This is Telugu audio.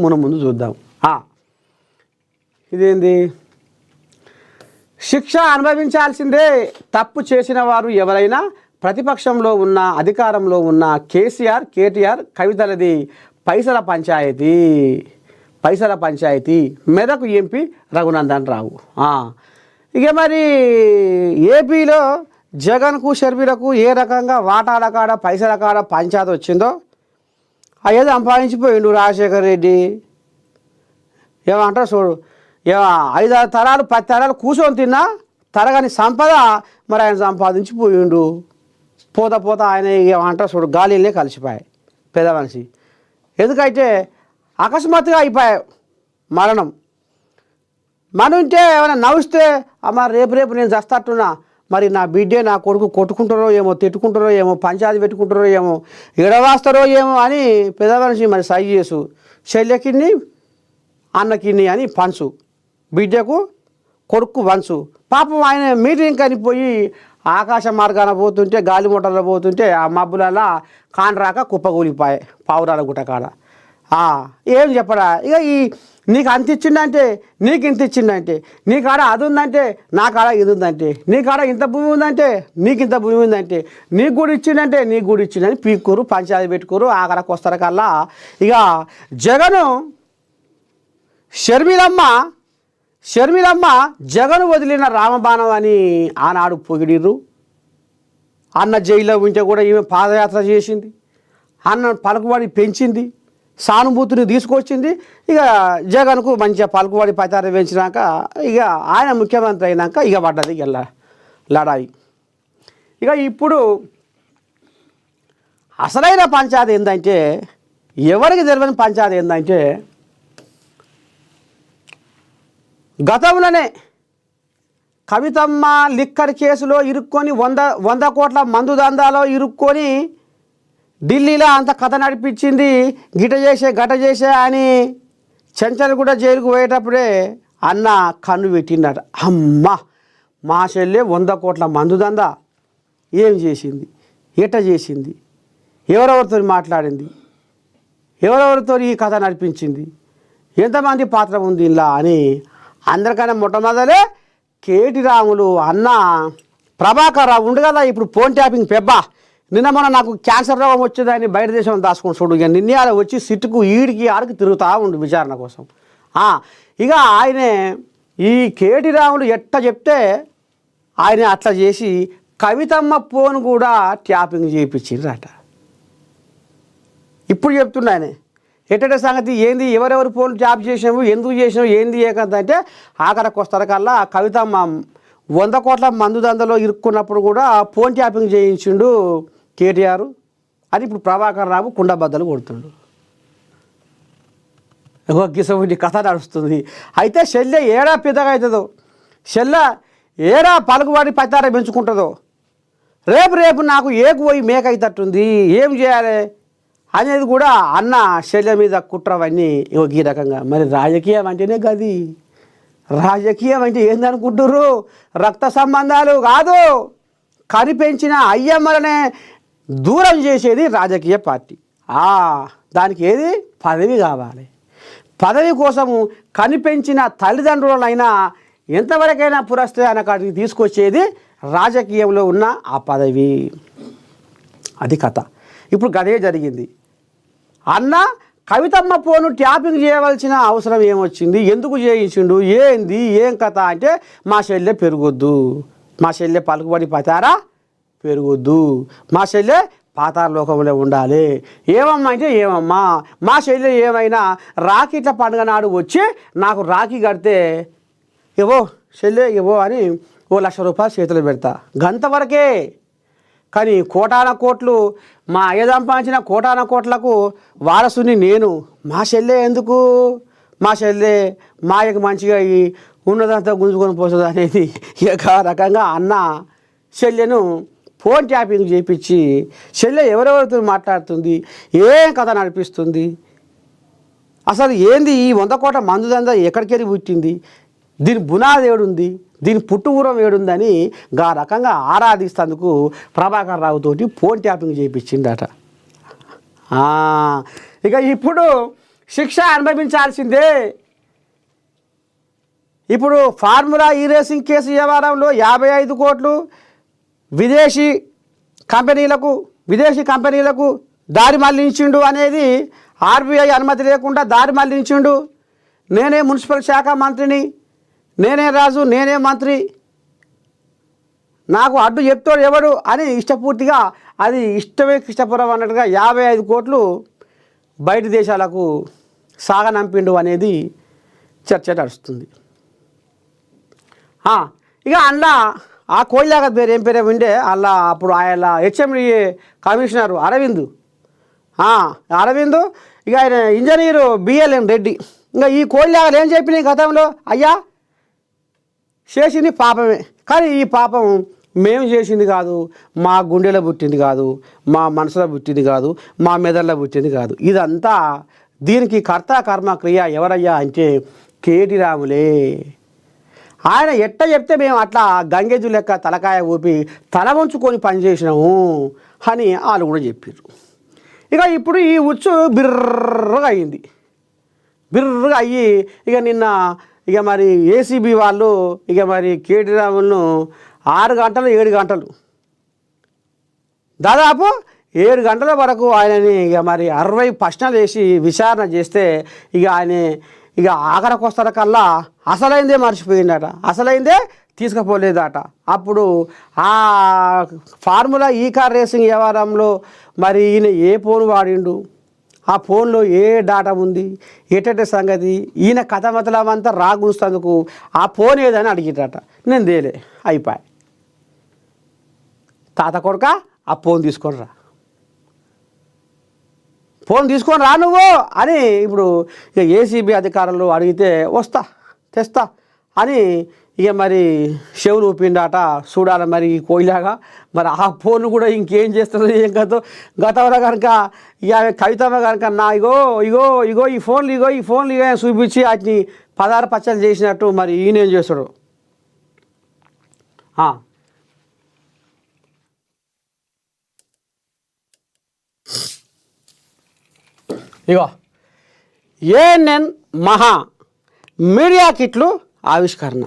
ముందు చూద్దాం. ఇదేంది? శిక్ష అనుభవించాల్సిందే తప్పు చేసిన వారు ఎవరైనా. ప్రతిపక్షంలో ఉన్న అధికారంలో ఉన్న కేసీఆర్ కేటీఆర్ కవితలది పైసల పంచాయతీ. మెదక్ ఎంపీ రఘునందన్ రావు. ఇక మరి ఏపీలో జగన్కు షర్మిలకు ఏ రకంగా వాటాల కాడ పైసల కాడ పంచాయతీ వచ్చిందో అయ్యేది సంపాదించిపోయిండు రాజశేఖర్ రెడ్డి. ఏమంటారు చూడు, 5-6 తరాలు 10 తరాలు కూర్చొని తిన్నా తరగని సంపద మరి ఆయన సంపాదించిపోయిండు. పోతా ఆయన ఏమంటారు చూడు, గాలినే కలిసిపోయాయి పెద్ద మనిషి. ఎందుకంటే అకస్మాత్తుగా అయిపోయాయి మరణం. ఉంటే ఏమైనా నవ్విస్తే అమ్మ రేపు నేను చస్తట్టున్నా, మరి నా బిడ్డే నా కొడుకు కొట్టుకుంటారో ఏమో, తిట్టుకుంటారో ఏమో, పంచాయతీ పెట్టుకుంటారో ఏమో, ఎడవాస్తారో ఏమో అని పెద్ద మనిషి మరి సై చేసు చెల్లెకిన్ని అన్నకిన్ని అని పంచు, బిడ్డకు కొడుకు పంచు. పాపం ఆయన మీటింగ్ కనిపోయి ఆకాశ మార్గాన పోతుంటే గాలి మోటార్లో పోతుంటే ఆ మబ్బులలో కానరాక కుప్పగూలిపోయాయి పావురాల గుట్ట కాడ. ఏం చెప్పరా ఇక నీకు అంత ఇచ్చిందంటే నీకు ఇంత ఇచ్చిందంటే, నీ కాడ అది ఉందంటే నా కాడ ఇది ఉందంటే, నీ కాడ ఇంత భూమి ఉందంటే నీకు ఇంత భూమి ఉందంటే, నీకు కూడా ఇచ్చిందంటే నీకు కూడా ఇచ్చిందని పీక్కురు పంచాయతీ పెట్టుకోరు. ఆఖరకు వస్తారు కల్లా ఇక జగను షర్మిలమ్మ జగను వదిలిన రామబాణం అని ఆనాడు పొగిడిర్రు. అన్న జైల్లో ఉంటే కూడా ఈమె పాదయాత్ర చేసింది, అన్న పలుకుబడి పెంచింది, సానుభూతిని తీసుకొచ్చింది. ఇక జగన్కు మంచిగా పలుకుబడి ప్రచారం పెంచినాక ఇక ఆయన ముఖ్యమంత్రి అయినాక ఇక పడ్డది లడాయి. ఇక ఇప్పుడు అసలైన పంచాయతీ ఏంటంటే, ఎవరికి తెలియని పంచాయతీ ఏంటంటే, గతంలోనే కవితమ్మ లిక్కర్ కేసులో ఇరుక్కొని 100 కోట్ల మందు దందాలో ఇరుక్కొని ఢిల్లీలో అంత కథ నడిపించింది. గట చేసే అని చెంచల్గూడ జైలుకు పోయేటప్పుడే అన్న కన్ను పెట్టిందట. అమ్మ మా చెల్లె 100 కోట్ల మందు దందా ఏం చేసింది, ఎట చేసింది, ఎవరెవరితో మాట్లాడింది, ఎవరెవరితో ఈ కథ నడిపించింది, ఎంతమంది పాత్ర ఉంది ఇలా అని అందరికన్నా మొట్టమొదలే కేటీ రాములు అన్న ప్రభాకర్ రావు ఉండు కదా. ఇప్పుడు ఫోన్ ట్యాపింగ్ పెబ్బా నిన్న మొన్న నాకు క్యాన్సర్ రోగం వచ్చేదాన్ని బయట దేశం దాచుకొని చూడు. ఇక నిన్నే అలా వచ్చి సిట్టుకు ఈడికి ఆడికి తిరుగుతూ ఉండు విచారణ కోసం. ఇక ఆయనే ఈ కేటీ రాములు ఎట్ట చెప్తే ఆయన అట్లా చేసి కవితమ్మ ఫోన్ కూడా ట్యాపింగ్ చేయించిండ్రట. ఇప్పుడు చెప్తుండ ఆయన ఎట్టటే సంగతి ఏంది, ఎవరెవరు ఫోన్ ట్యాప్ చేసినావు, ఎందుకు చేసినావు, ఏంది ఏకంటే ఆఖరికి వస్తారు కల్లా కవితమ్మ 100 కోట్ల మందు దందలో ఇరుక్కున్నప్పుడు కూడా ఫోన్ ట్యాపింగ్ చేయించిండు కేటీఆర్ అని ఇప్పుడు ప్రభాకర్ రావు కుండబద్దలు కొడుతుండు. గిసంటి కథ నడుస్తుంది. అయితే చెల్లె ఏడా పెద్దగా అవుతుందో, చెల్లె ఏడా పలుకుబడి పచారం పెంచుకుంటుందో, రేపు నాకు ఏకు పోయి మేక అవుతట్టుంది, ఏం చేయాలి అనేది కూడా అన్న చెల్లె మీద కుట్రవన్నీ ఈ రకంగా. మరి రాజకీయం అంటేనే గది, రాజకీయం అంటే ఏందనుకుంటుర్రు? రక్త సంబంధాలు కాదు, కనిపెంచిన అయ్యమ్మలనే దూరం చేసేది రాజకీయ పార్టీ. దానికి ఏది పదవి కావాలి. పదవి కోసము కనిపెంచిన తల్లిదండ్రులైనా ఎంతవరకైనా పురస్తే అన్న కాడికి తీసుకొచ్చేది రాజకీయంలో ఉన్న ఆ పదవి. అది కథ. ఇప్పుడు గదే జరిగింది. అన్న కవితమ్మ ఫోను ట్యాపింగ్ చేయవలసిన అవసరం ఏమొచ్చింది, ఎందుకు చేయించిండు, ఏంది ఏం కథ అంటే మా చెల్లె పెరగొద్దు, మా చెల్లె పలుకుబడి పతారా పెరగొద్దు, మా చెల్లె పాతాళ లోకంలో ఉండాలి. ఏమమ్మా అంటే ఏమమ్మా మా చెల్లె ఏమైనా రాఖీట్ల పండుగ నాడు వచ్చి నాకు రాఖీ కడితే ఏవో చెల్లె ఏవో అని 1,00,000 రూపాయలు చేతులు పెడతా, గంతవరకే. కానీ కోటాన కోట్లు మా అయ్య సంపాదించిన కోటాన కోట్లకు వారసుని నేను, మా చెల్లె ఎందుకు, మా చెల్లె మాయకు మంచిగా ఉన్నదంతా గుంజుకొని పోతుంది అనేది ఇక రకంగా అన్న చెల్లెను ఫోన్ ట్యాపింగ్ చేయించి చెల్లె ఎవరెవరితో మాట్లాడుతుంది, ఏం కథ నడిపిస్తుంది, అసలు ఏంది ఈ 100 కోట్ల మందు దందా ఎక్కడికెళ్ళి పుట్టింది, దీని బునాది ఏడుంది, దీని పుట్టుఊరం ఏడుందని గా రకంగా ఆరాధిస్తేందుకు ప్రభాకర్ రావుతోటి ఫోన్ ట్యాపింగ్ చేయించిందట. ఇక ఇప్పుడు శిక్ష అనుభవించాల్సిందే. ఇప్పుడు ఫార్ములా ఈ రేసింగ్ కేసు వ్యవహారంలో 55 కోట్లు విదేశీ కంపెనీలకు దారి మళ్లించిండు అనేది ఆర్బీఐ అనుమతి లేకుండా దారి మళ్లించిండు. నేనే మున్సిపల్ శాఖ మంత్రిని, నేనే రాజు, నేనే మంత్రి, నాకు అడ్డు చెప్తాడు ఎవడు అని ఇష్టపూర్తిగా అది ఇష్టమే కృష్ణపురం అన్నట్టుగా 55 కోట్లు బయట దేశాలకు సాగనంపిండు అనేది చర్చ నడుస్తుంది. ఇక అందులో ఆ కోయిలాగా పేరు ఏం పేరే ఉండే అలా అప్పుడు ఆయన హెచ్ఎండిఏ కమిషనరు అరవింద్, ఇక ఆయన ఇంజనీరు బిఎల్ఎం రెడ్డి. ఇంకా ఈ కోయిలాగా ఏం చెప్పినాయి గతంలో, అయ్యా చేసింది పాపమే, కానీ ఈ పాపం మేము చేసింది కాదు, మా గుండెలో పుట్టింది కాదు, మా మనసులో పుట్టింది కాదు, మా మెదడులో పుట్టింది కాదు, ఇదంతా దీనికి కర్త కర్మ క్రియ ఎవరయ్యా అంటే కేటీ రాములే. ఆయన ఎట్ట చెప్తే మేము అట్లా గంగేజు లెక్క తలకాయ ఊపి తల వంచుకొని పనిచేసినాము అని వాళ్ళు కూడా చెప్పారు. ఇక ఇప్పుడు ఈ ఉచ్చు బిర్రగా అయ్యింది. బిర్రగా అయ్యి నిన్న మరి ఏసీబీ వాళ్ళు మరి కేటీ రాములను 6 గంటలు 7 గంటలు దాదాపు 7 గంటల వరకు ఆయనని మరి 60 ప్రశ్నలు వేసి విచారణ చేస్తే ఆయన ఆఖరికి వస్తారకల్లా అసలైందే మర్చిపోయిందట, అసలైందే తీసుకుపోలేదట. అప్పుడు ఆ ఫార్ములా ఈ కార్ రేసింగ్ వ్యవహారంలో మరి ఈయన ఏ ఫోన్ వాడిండు, ఆ ఫోన్లో ఏ డాటా ఉంది, ఎటట సంగతి, ఈయన కథ మతలమంతా రాగుంచేందుకు ఆ ఫోన్ ఏదని అడిగిరట. నేను దేలే, అయిపోయి తాత కొడుక ఆ ఫోన్ తీసుకొని రా, ఫోన్ తీసుకొని రా నువ్వు అని ఇప్పుడు ఏసీబీ అధికారులు అడిగితే వస్తా తెస్తా అని మరి చెవులు ఊపిండాట. చూడాలి మరి కోయిలాగా మరి ఆ ఫోన్ కూడా ఇంకేం చేస్తుందో ఏం కదో. గతంలో కనుక కవితమ్మ కనుక నా ఇగో ఈ ఫోన్లు చూపించి వాటిని 16 పచ్చలు చేసినట్టు మరి ఈయనేం చేస్తాడు. ఏఎన్ఎన్ మహా మీడియా కిట్లు ఆవిష్కరణ.